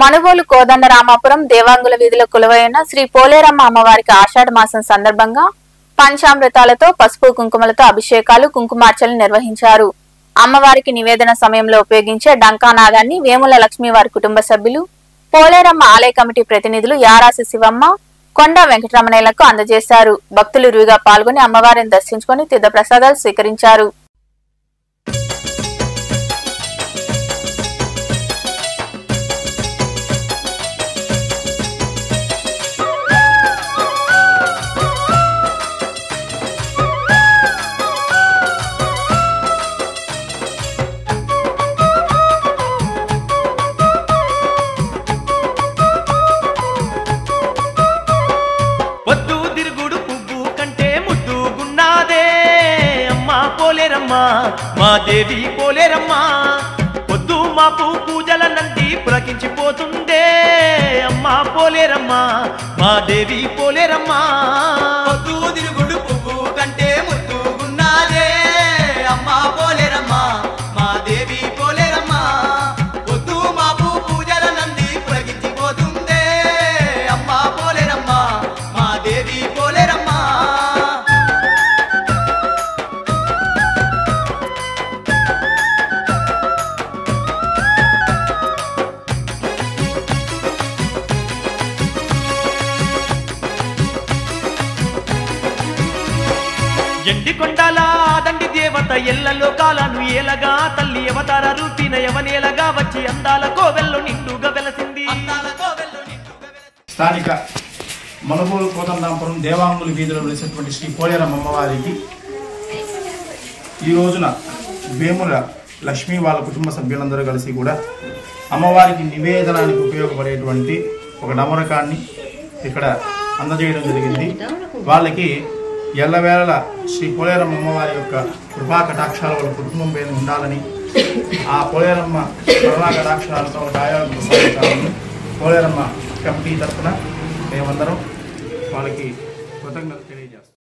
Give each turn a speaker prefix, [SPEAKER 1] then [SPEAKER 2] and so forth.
[SPEAKER 1] మనుగోలు కోదండరామాపురం దేవాంగుల వీధిలో కొలువైన శ్రీ పోలేరమ్మ అమ్మవారికి ఆషాఢ మాసం సందర్భంగా పంచామృతాలతో పసుపు కుంకుమలతో అభిషేకాలు కుంకుమార్చనలు నిర్వహించారు. అమ్మవారికి నివేదన సమయంలో ఉపయోగించే డంకానాదాన్ని వేముల లక్ష్మి వారి కుటుంబ సభ్యులు, పోలేరమ్మ ఆలయ కమిటీ ప్రతినిధులు యారాసి శివమ్మ, కొండ వెంకటరమణయ్యలకు అందజేశారు. భక్తులు ఇరువుగా పాల్గొని అమ్మవారిని దర్శించుకుని తీర్థప్రసాదాలు స్వీకరించారు.
[SPEAKER 2] మా దేవి పోలేరమ్మా పొద్దు మాపు పూజల నంది పులకించిపోతుందే అమ్మా పోలేరమ్మా మా దేవి పోలేరమ్మా
[SPEAKER 3] పొద్దు తిరుగుడు పువ్వు కంటే ముద్దుగున్నాదే అమ్మా పోలేరమ్మా మా దేవి పోలేరమ్మా పొద్దు మాపు పూజల నంది పులకించిపోతుందే అమ్మా పోలేరమ్మా మా దేవి పోలేరమ్మా
[SPEAKER 2] ఎండికొండల దండి దేవత ఎల్ల లోకాలను ఏలగా తల్లి అవతార రూపిన యవనేలగా వచ్చి అందాల కోవెల్లో నిండుగా వెలసింది.
[SPEAKER 4] స్థానిక మనుగోలు కోదండరామాపురం దేవాంగుల వీధిలో వెలిసినటువంటి శ్రీ పోలేరమ్మ అమ్మవారికి ఈ రోజున వేముల లక్ష్మి వాళ్ళ కుటుంబ సభ్యులందరూ కలిసి కూడా అమ్మవారికి నివేదనానికి ఉపయోగపడేటువంటి ఒక నమరకాన్ని ఇక్కడ అందజేయడం జరిగింది. వాళ్ళకి ఎల్లవేళ శ్రీ పోలేరమ్మ అమ్మవారి యొక్క కృపా కటాక్షాలు వాళ్ళ కుటుంబం పైన ఉండాలని, ఆ పోలేరమ్మ కృపా కటాక్షాలతో ఆయాలను పోలేరమ్మ కమిటీ తరఫున మేమందరం వాళ్ళకి కృతజ్ఞతలు తెలియజేస్తాం.